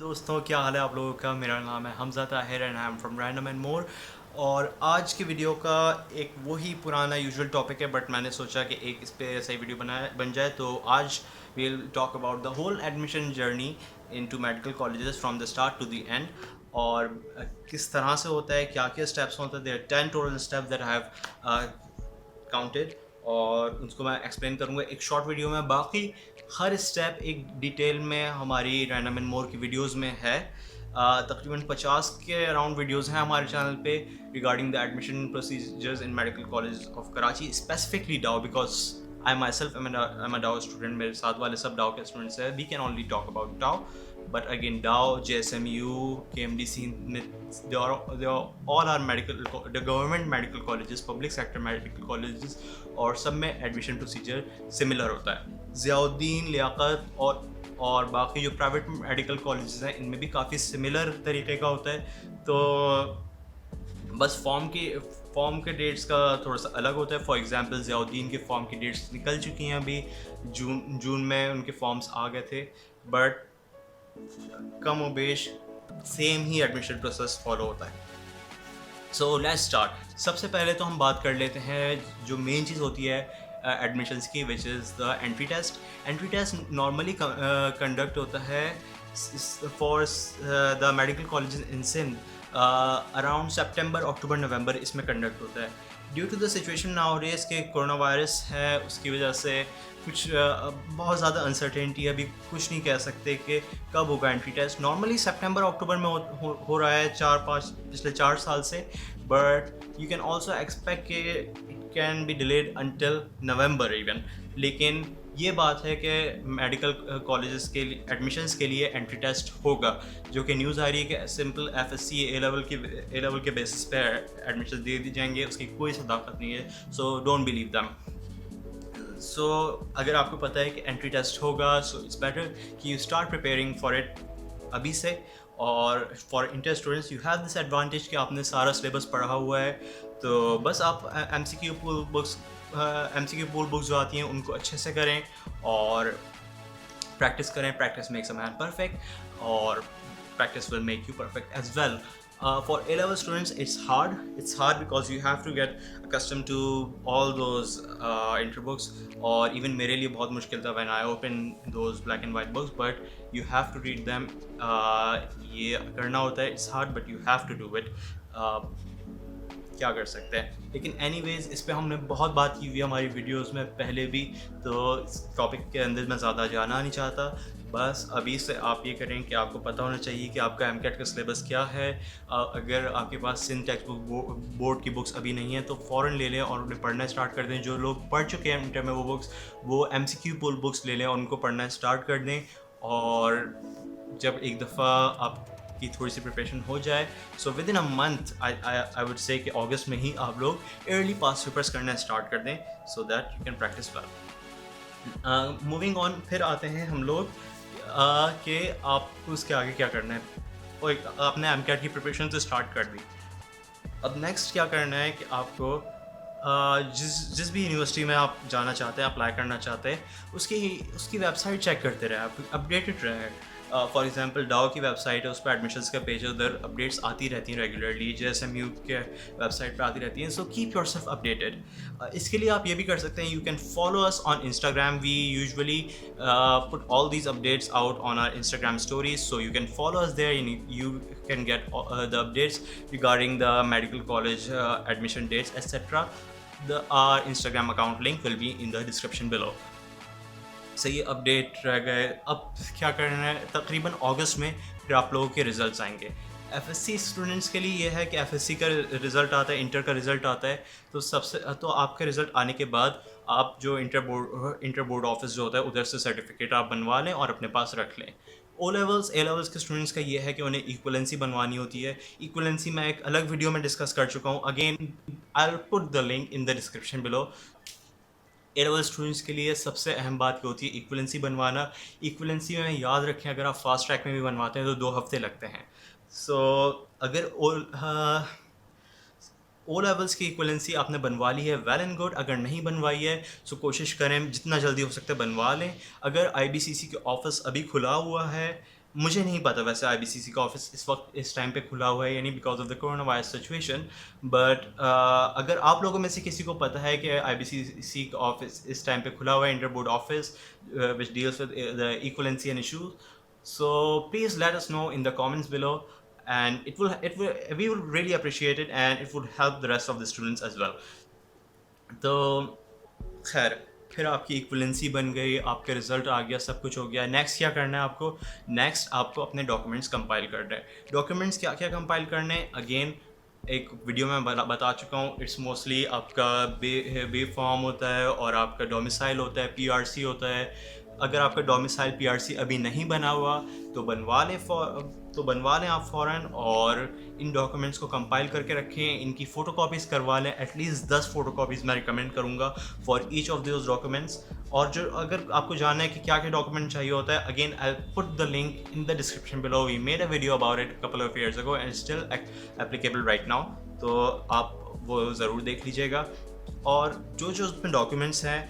दोस्तों, क्या हाल है आप लोगों का। मेरा नाम है Hamza Tahir and I am from random and more. और आज की वीडियो का एक वही पुराना यूजुअल टॉपिक है, बट मैंने सोचा कि एक इस पे ऐसा ही वीडियो बन जाए। तो आज we'll talk about the whole admission journey into medical colleges from the start to the end. और किस तरह से होता है, क्या क्या स्टेप्स होते हैं। There 10 total steps that I have counted, और उसको मैं एक्सप्लेन करूँगा एक शॉर्ट वीडियो में। बाकी हर स्टेप एक डिटेल में हमारी रैंडम एंड मोर की वीडियोस में है। तकरीबन 50 के अराउंड वीडियोस हैं हमारे चैनल पे regarding the admission procedures in medical college of Karachi, specifically Dow, because I myself am a Dow student. मेरे साथ वाले सब डाउ के स्टूडेंट्स हैं। We can only talk about Dow, but again Dow, JSMU, KMDC, they are all are medical, the government medical colleges, public sector medical colleges, और सब में एडमिशन प्रोसीजर सिमिलर होता है। ज़ियाउद्दीन, लियाकत और बाकी जो प्राइवेट मेडिकल कॉलेजेस हैं इनमें भी काफ़ी सिमिलर तरीके का होता है। तो बस फॉर्म के डेट्स का थोड़ा सा अलग होता है। फॉर एग्जांपल ज़ियाउद्दीन के फॉर्म की डेट्स निकल चुकी हैं अभी। जून में उनके फॉर्म्स आ गए थे, बट कम बेश सेम ही एडमिशन प्रोसेस फॉलो होता है। So let's start. सबसे पहले तो हम बात कर लेते हैं जो मेन चीज़ होती है एडमिशन्स की, which is the entry test. Entry test normally conduct होता है for the medical colleges in Sindh around September, October, November इसमें कंडक्ट होता है। Due to the situation nowadays के कोरोना वायरस है, उसकी वजह से कुछ बहुत ज़्यादा अनसर्टेनिटी है। अभी कुछ नहीं कह सकते कि कब होगा एंट्री टेस्ट। नॉर्मली सितंबर अक्टूबर में हो रहा है पिछले 4 साल से, but you can also expect कि it can be delayed until November even. लेकिन ये बात है कि मेडिकल कॉलेजेस के लिए एडमिशन्स के लिए एंट्री टेस्ट होगा, जो कि न्यूज़ आ रही है कि सिंपल FSC ए लेवल के बेसिस पे एडमिशन दे दी जाएंगे। उसकी कोई सदाकत नहीं है, सो डोंट बिलीव दैम। सो अगर आपको पता है कि एंट्री टेस्ट होगा, सो इट्स बेटर कि you start preparing for it अभी से। और for inter students you have this advantage कि आपने सारा सिलेबस पढ़ा हुआ है। तो बस आप MCQ पूल बुक्स जो आती हैं उनको अच्छे से करें और प्रैक्टिस करें। Practice makes a man perfect, और practice will make you perfect as well. For A-level students, it's hard. It's hard because you have to get accustomed to all those intro books. और even मेरे लिए बहुत मुश्किल था when I opened those black and white books, but you have to read them. ये करना होता है. It's hard, but you have to do it. क्या कर सकते हैं। लेकिन एनीवेज इस पे हमने बहुत बात की हुई है हमारी वीडियोस में पहले भी, तो इस टॉपिक के अंदर मैं ज़्यादा जाना नहीं चाहता। बस अभी से आप ये करें कि आपको पता होना चाहिए कि आपका MCAT का सिलेबस क्या है। अगर आपके पास सिंध टेक्स्ट बुक बोर्ड की बुक्स अभी नहीं है तो फ़ौरन ले लें और उन्हें पढ़ना स्टार्ट कर दें। जो लोग पढ़ चुके हैं इंटर में वो बुक्स, वो MCQ पुल बुक्स ले लें और उनको पढ़ना स्टार्ट कर दें। और जब एक दफ़ा आप की थोड़ी सी प्रिपरेशन हो जाए, so with in a month I would say कि अगस्त में ही आप लोग अर्ली पास पेपर्स करना स्टार्ट कर दें, so that you can practice well. Moving on, फिर आते हैं हम लोग कि आपको उसके आगे क्या करना है। और आपने MCAT की प्रिपरेशन तो स्टार्ट कर दी। अब नेक्स्ट क्या करना है कि आपको जिस भी यूनिवर्सिटी में आप जाना चाहते हैं, अप्लाई करना चाहते हैं, उसकी वेबसाइट चेक करते रहे, आप अपडेटेड रहे। फॉर एग्जांपल डाउ की वेबसाइट है, उस पर एडमिशन्स का पेज है, उधर अपडेट्स आती रहती हैं रेगुलरली। JSMU के वेबसाइट पे आती रहती हैं। So keep yourself updated. इसके लिए आप ये भी कर सकते हैं, you can follow us on Instagram. We usually put all these updates out on our Instagram stories, so you can follow us there and you can get the updates regarding the medical college admission dates, etc. Our Instagram account link will be in the description below. सही update रह गए। अब क्या करना है, तकरीबन अगस्त में फिर आप लोगों के रिज़ल्ट्स आएंगे। FSC स्टूडेंट्स के लिए यह है कि FSC का रिज़ल्ट आता है, इंटर का रिज़ल्ट आता है। तो आपका रिज़ल्ट आने के बाद आप जो इंटर बोर्ड ऑफिस जो होता है उधर से सर्टिफिकेट आप बनवा लें और अपने पास रख लें। A लेवल्स के स्टूडेंट्स का ये है कि उन्हें इक्वलेंसी बनवानी होती है। इक्वलेंसी मैं एक अलग वीडियो में डिस्कस कर चुका हूँ। Again I will put the link in the description below. A-level students के लिए सबसे अहम बात क्या होती है, इक्वलेंसी बनवाना। इक्वलेंसी में याद रखें, अगर आप फास्ट ट्रैक में भी बनवाते हैं तो 2 हफ्ते लगते हैं। सो अगर ओ लेवल्स की इक्वलेंसी आपने बनवा ली है, वेल एंड गुड। अगर नहीं बनवाई है सो कोशिश करें जितना जल्दी हो सकता है बनवा लें। अगर IBCC के ऑफिस अभी खुला हुआ है मुझे नहीं पता वैसे आईबीसीसी का ऑफिस इस वक्त इस टाइम पे खुला हुआ है यानी because of the corona virus situation, but अगर आप लोगों में से किसी को पता है कि आईबीसीसी का ऑफिस इस टाइम पे खुला हुआ है, inter board office which deals with the equivalence and issues, so please let us know in the comments below, and it will we will really appreciate it and it would help the rest of the students as well. तो खैर, फिर आपकी equivalency बन गई, आपके result आ गया, सब कुछ हो गया। नेक्स्ट क्या करना है आपको? नेक्स्ट आपको अपने डॉक्यूमेंट्स कंपाइल करने हैं। डॉक्यूमेंट्स क्या क्या कंपाइल करने हैं, अगेन एक वीडियो में बता चुका हूँ। इट्स मोस्टली आपका बे फॉर्म होता है और आपका डोमिसाइल होता है, पीआरसी होता है। अगर आपका डोमिसाइल पीआरसी अभी नहीं बना हुआ तो बनवा लें आप फ़ौरन, और इन डॉक्यूमेंट्स को कंपाइल करके रखें, इनकी फ़ोटोकॉपीज़ करवा लें। एटलीस्ट 10 फ़ोटोकॉपीज़ मैं रिकमेंड करूँगा for each of those documents. और जो अगर आपको जानना है कि क्या क्या डॉक्यूमेंट चाहिए होता है, again I put the link in the description below. We made a video about it couple of years ago and still applicable right now, तो आप वो ज़रूर देख लीजिएगा। और जो जो उसमें डॉक्यूमेंट्स हैं,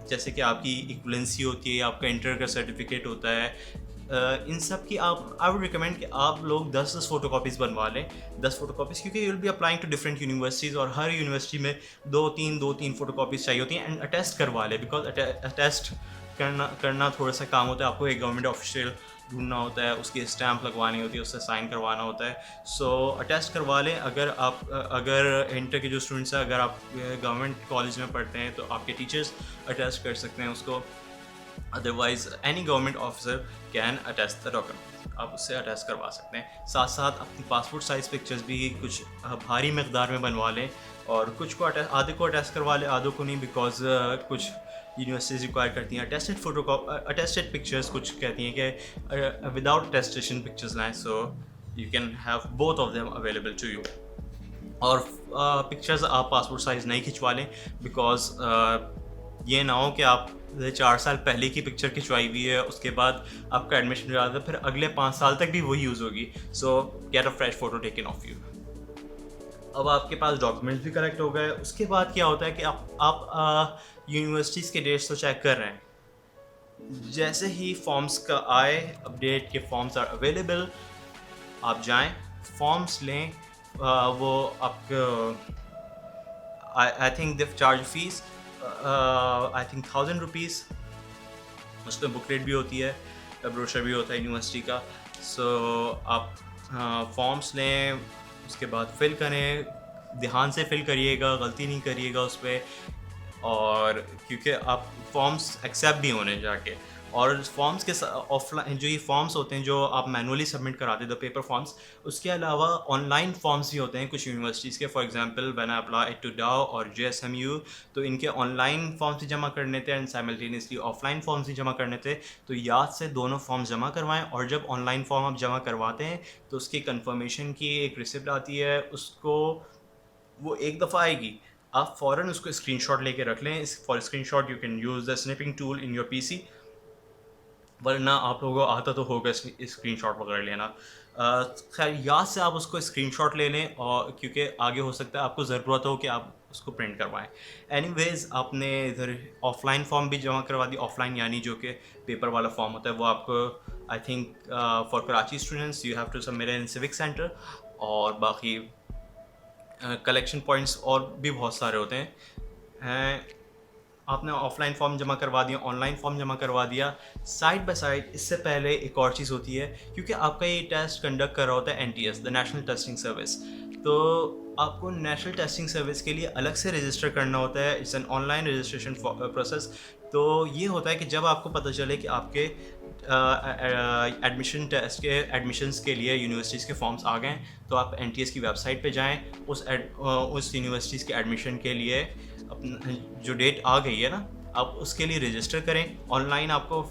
जैसे कि आपकी इक्वलेंसी होती है, आपका इंटर का सर्टिफिकेट होता है, इन सब की आई वुड रिकमेंड कि आप लोग 10 फ़ोटोकॉपीज़ बनवा लें। 10 फ़ोटोकॉपीज़, क्योंकि you will be applying to different universities और हर यूनिवर्सिटी में दो तीन फ़ोटोकॉपीज़ चाहिए होती हैं। एंड अटेस्ट करवा लें, बिकॉज अटेस्ट करना थोड़ा सा काम होता है। आपको एक गवर्नमेंट ऑफिशियल ढूंढना होता है, उसकी स्टैंप लगवानी होती है, उससे साइन करवाना होता है। सो अटेस्ट करवा लें। अगर इंटर के जो स्टूडेंट्स हैं, अगर आप गवर्नमेंट कॉलेज में पढ़ते हैं तो आपके टीचर्स अटेस्ट कर सकते हैं उसको। Otherwise any government officer can attest the document, आप उससे अटेस्ट करवा सकते हैं। साथ साथ अपनी पासपोर्ट साइज़ पिक्चर्स भी कुछ भारी मकदार में बनवा लें, और कुछ को आधे को अटेस्ट करवा लें, आधों को नहीं, बिकॉज कुछ यूनिवर्सिटीज़ रिक्वायर करती हैं अटेस्टेड पिक्चर्स, कुछ कहती हैं कि विदाउट अटेस्टेशन पिक्चर्स लाएँ, so you can have both of them available to you. और पिक्चर्स आप पासपोर्ट साइज़ नहीं खिंचवा लें, बिकॉज ये ना हो कि आप 4 साल पहले की पिक्चर खिंचवाई हुई है, उसके बाद आपका एडमिशन हो जाता है, फिर अगले 5 साल तक भी वही यूज़ होगी। सो get a fresh photo taken of you. अब आपके पास डॉक्यूमेंट्स भी कलेक्ट हो गए, उसके बाद क्या होता है कि आप यूनिवर्सिटीज़ के डेट्स तो चेक कर रहे हैं। जैसे ही फॉर्म्स का आए अपडेट के फॉर्म्स आर अवेलेबल, आप जाएं, फॉर्म्स लें। वो आपको I think they charge fees I think 1000 rupees. उसमें बुकलेट भी होती है, ब्रोशर भी होता है यूनिवर्सिटी का। सो आप फॉर्म्स लें, उसके बाद फिल करें, ध्यान से फिल करिएगा, गलती नहीं करिएगा उस पर। और क्योंकि आप फॉर्म्स एक्सेप्ट भी होने जाके, और फॉर्म्स के ऑफलाइन जो ये फॉर्म्स होते हैं जो आप मैनुअली सबमिट कराते हैं, द पेपर फॉर्म्स, उसके अलावा ऑनलाइन फॉर्म्स भी होते हैं कुछ यूनिवर्सिटीज़ के। For example when I apply to Dow और जेएसएमयू, तो इनके ऑनलाइन फॉर्म्स भी जमा करने थे एंड साइमल्टेनियसली ऑफलाइन फॉर्म्स भी जमा करने थे। तो याद से दोनों फॉर्म्स जमा करवाएं, और जब ऑनलाइन फॉर्म आप जमा करवाते हैं तो उसकी कंफर्मेशन की एक रिसिप्ट आती है, उसको वो एक दफ़ा आएगी, आप फ़ौरन उसको स्क्रीनशॉट लेके रख लें। For screenshot you can use the snipping tool in your PC, वरना आप लोगों को आता तो होगा स्क्रीनशॉट वगैरह लेना। खैर, याद से आप उसको स्क्रीनशॉट ले लें, और क्योंकि आगे हो सकता है आपको ज़रूरत हो कि आप उसको प्रिंट करवाएं। एनीवेज, आपने इधर ऑफलाइन फॉर्म भी जमा करवा दी। ऑफलाइन यानी जो कि पेपर वाला फॉर्म होता है, वो आपको I think for Karachi students you have to submit in civic centre, और बाकी कलेक्शन पॉइंट्स और भी बहुत सारे होते हैं। आपने ऑफलाइन फॉर्म जमा करवा दिया, ऑनलाइन फॉर्म जमा करवा दिया। साइड बाय साइड इससे पहले एक और चीज़ होती है, क्योंकि आपका ये टेस्ट कंडक्ट कर रहा होता है NTS, the national testing service. तो आपको नेशनल टेस्टिंग सर्विस के लिए अलग से रजिस्टर करना होता है। It's an online registration process. तो ये होता है कि जब आपको पता चले कि आपके एडमिशन टेस्ट के एडमिशन्स के लिए यूनिवर्सिटीज़ के फॉर्म्स आ गए, तो आप एनटीएस की वेबसाइट पे जाएं, उस यूनिवर्सिटीज़ के एडमिशन के लिए अपना जो डेट आ गई है ना, आप उसके लिए रजिस्टर करें। ऑनलाइन आपको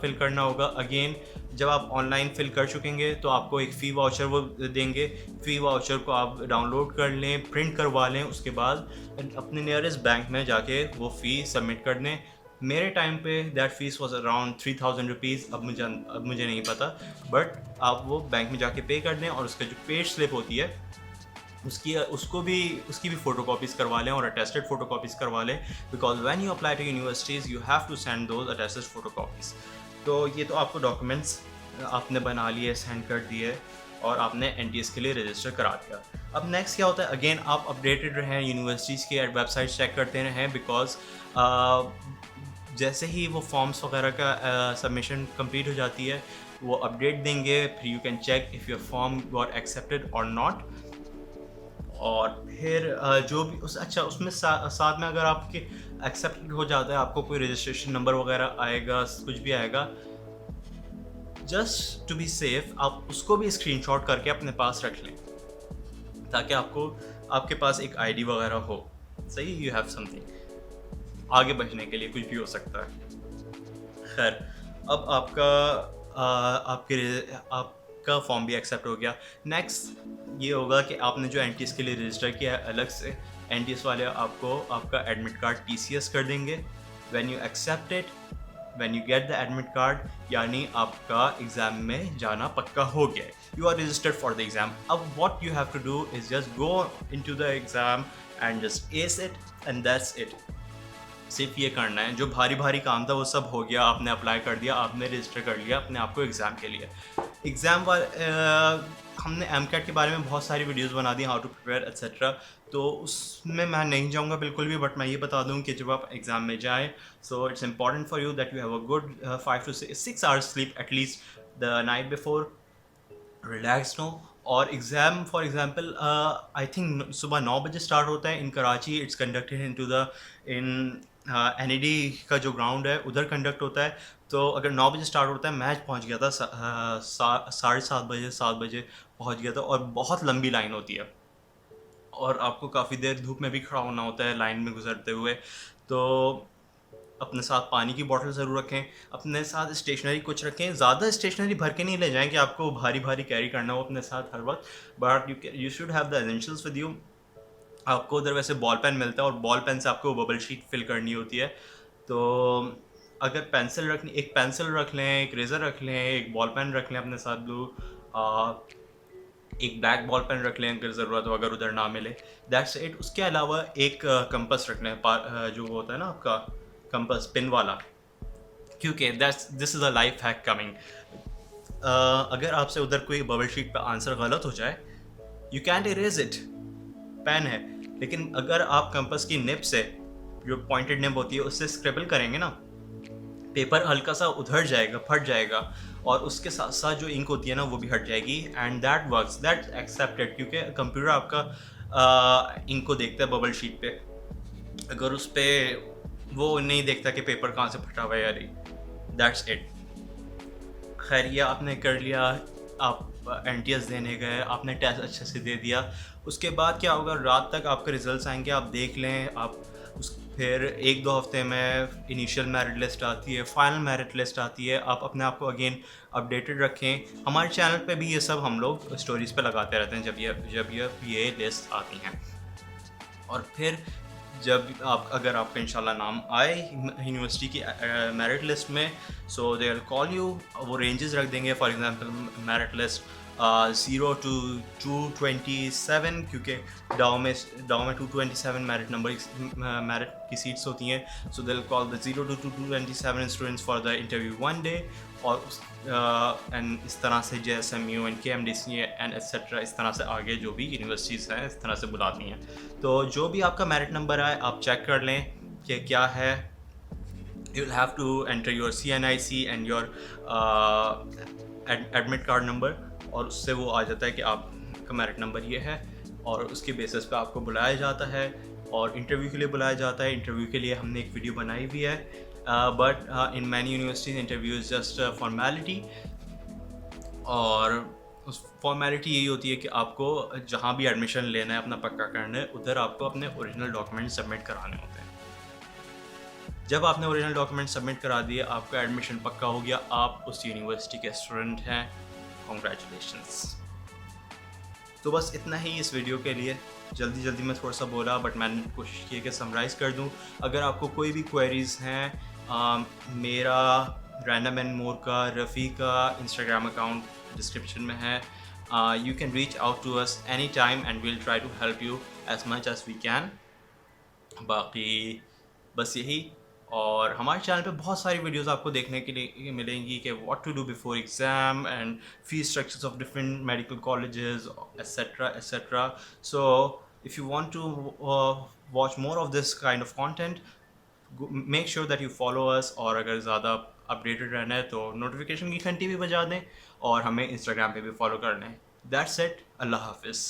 फिल करना होगा। अगेन, जब आप ऑनलाइन फिल कर चुकेंगे तो आपको एक फ़ी वाउचर वो देंगे। फ़ी वाउचर को आप डाउनलोड कर लें, प्रिंट करवा लें, उसके बाद अपने नियरेस्ट बैंक में जाके वो फ़ी सबमिट कर दें। मेरे टाइम पे that fees was around 3000 rupees. अब मुझे नहीं पता, बट आप वो बैंक में जाके पे कर दें, और उसका जो पेड स्लिप होती है उसकी भी फ़ोटोकॉपीज़ करवा लें, और अटेस्टेड फ़ोटोकॉपीज़ करवा लें, because when you apply to universities you have to send those attested photocopies. तो ये तो आपको डॉक्यूमेंट्स आपने बना लिए, सेंड कर दिए और आपने एनटीएस के लिए रजिस्टर करा दिया। अब नेक्स्ट क्या होता है, अगेन आप अपडेटेड रहें, यूनिवर्सिटीज़ के वेबसाइट चेक करते रहें, बिकॉज जैसे ही वो फॉर्म्स वगैरह का सबमिशन कंप्लीट हो जाती है वो अपडेट देंगे, फिर you can check if your form got accepted और नॉट। और फिर जो भी अच्छा उसमें साथ में अगर आपके एक्सेप्टेड हो जाता है, आपको कोई रजिस्ट्रेशन नंबर वगैरह आएगा, कुछ भी आएगा, जस्ट टू बी सेफ आप उसको भी स्क्रीनशॉट करके अपने पास रख लें, ताकि आपके पास एक आईडी वगैरह हो, सही, यू हैव समथिंग आगे बढ़ने के लिए, कुछ भी हो सकता है। खैर, अब आपका फॉर्म भी एक्सेप्ट हो गया। नेक्स्ट ये होगा कि आपने जो एनटीएस के लिए रजिस्टर किया है, अलग से एनटीएस वाले आपको आपका एडमिट कार्ड टीसीएस कर देंगे। When you accept it, when you get the admit card, यानी आपका एग्ज़ाम में जाना पक्का हो गया है, you are registered for the exam. अब what you have to do is just go into the exam and just ace it and that's it. सिर्फ ये करना है, जो भारी भारी काम था वो सब हो गया, आपने अप्लाई कर दिया, आपने रजिस्टर कर लिया अपने आप को एग्ज़ाम के लिए। एग्ज़ाम हमने एमकैट के बारे में बहुत सारी वीडियोस बना दी, हाउ टू प्रिपेयर एट्सेट्रा, तो उसमें मैं नहीं जाऊंगा बिल्कुल भी, बट मैं ये बता दूं कि जब आप एग्ज़ाम में जाएं, so it's important for you that you have a good 5 to 6 hours sleep at least the night before, relax हो। और exam for example I think सुबह 9 बजे स्टार्ट होता है in Karachi, it's conducted in NED का जो ग्राउंड है उधर कंडक्ट होता है। तो अगर 9 बजे स्टार्ट होता है, मैच पहुंच गया था 7:30 बजे, 7 बजे पहुंच गया था, और बहुत लंबी लाइन होती है और आपको काफ़ी देर धूप में भी खड़ा होना होता है लाइन में गुजरते हुए। तो अपने साथ पानी की बोतल ज़रूर रखें, अपने साथ स्टेशनरी कुछ रखें, ज़्यादा स्टेशनरी भर के नहीं ले जाएं कि आपको भारी भारी कैरी करना हो अपने साथ हर वक्त, but you should have the essentials with you. आपको उधर वैसे बॉल पेन मिलता है और बॉल पेन से आपको बबल शीट फिल करनी होती है। तो अगर पेंसिल रखनी, एक पेंसिल रख लें, एक रेज़र रख लें, एक बॉल पेन रख लें अपने साथ ब्लू, एक ब्लैक बॉल पेन रख लें अगर ज़रूरत हो, अगर उधर ना मिले, दैट्स इट। उसके अलावा एक कंपस रख लें, जो होता है ना आपका कंपस पिन वाला, क्योंकि this is a life hack coming. अगर आपसे उधर कोई बबल शीट पे आंसर गलत हो जाए, you can't erase it, pen है, लेकिन अगर आप कंपस की निब से, जो पॉइंटेड निब होती है, उससे स्क्रिबल करेंगे ना, पेपर हल्का सा उधर जाएगा, फट जाएगा, और उसके साथ साथ जो इंक होती है ना वो भी हट जाएगी, and that works, that accepted, क्योंकि कंप्यूटर आपका इंक को देखता है बबल शीट पे, अगर उस पर वो नहीं देखता कि पेपर कहाँ से फटा हुआ है या नहीं, दैट्स इट। खैर, ये आपने कर लिया, आप एनटीएस देने गए, आपने टेस्ट अच्छे से दे दिया, उसके बाद क्या होगा, रात तक आपके रिजल्ट्स आएंगे, आप देख लें, आप फिर 1-2 हफ्ते में इनिशियल मेरिट लिस्ट आती है, फाइनल मेरिट लिस्ट आती है, आप अपने आप को अगेन अपडेटेड रखें। हमारे चैनल पे भी ये सब हम लोग स्टोरीज़ पे लगाते रहते हैं जब ये लिस्ट आती हैं। और फिर जब अगर आपका इंशाल्लाह नाम आए यूनिवर्सिटी की मेरिट लिस्ट में, सो दे विल कॉल यू, वो रेंजेस रख देंगे, for example merit list 0 to 227, क्योंकि डाउ में 227 मेरिट की सीट्स होती हैं, so they will call the 0 to 227 students for the interview one day, और एंड इस तरह से JSMU and KMDC and etcetera, इस तरह से आगे जो भी यूनिवर्सिटीज़ हैं इस तरह से बुलाती हैं। तो जो भी आपका मेरिट नंबर आए आप चेक कर लें कि क्या है, you will have to enter your CNIC and your admit card number, और उससे वो आ जाता है कि आपका मेरिट नंबर ये है, और उसके बेसिस पे आपको बुलाया जाता है और इंटरव्यू के लिए बुलाया जाता है। इंटरव्यू के लिए हमने एक वीडियो बनाई हुई है, but in many universities interview is just formality, और उस फॉर्मेलिटी यही होती है कि आपको जहाँ भी एडमिशन लेना है, अपना पक्का करना है, उधर आपको अपने ओरिजिनल डॉक्यूमेंट सबमिट कराने होते हैं। जब आपने ओरिजिनल डॉक्यूमेंट सबमिट करा दिए, आपका एडमिशन पक्का हो गया, आप उस यूनिवर्सिटी के स्टूडेंट हैं, कॉन्ग्रेचुलेशंस। तो बस इतना ही इस वीडियो के लिए, जल्दी में थोड़ा सा बोला, बट मैंने कोशिश की कि समराइज़ कर दूं। अगर आपको कोई भी क्वेरीज़ हैं, मेरा रैंडम एंड मोर का, रफ़ी का इंस्टाग्राम अकाउंट डिस्क्रिप्शन में है, you can reach out to us any time and we'll try to help you as much as we can. बाकी बस यही, और हमारे चैनल पे बहुत सारी वीडियोस आपको देखने के लिए मिलेंगी कि what to do before exam and fees structures of different medical colleges etcetera etcetera. So if you want to watch more of this kind of content, make sure that you follow us. और अगर ज़्यादा updated रहना है तो notification की घंटी भी बजा दें और हमें इंस्टाग्राम पे भी फॉलो कर लें. That's it. अल्लाह हाफिज़.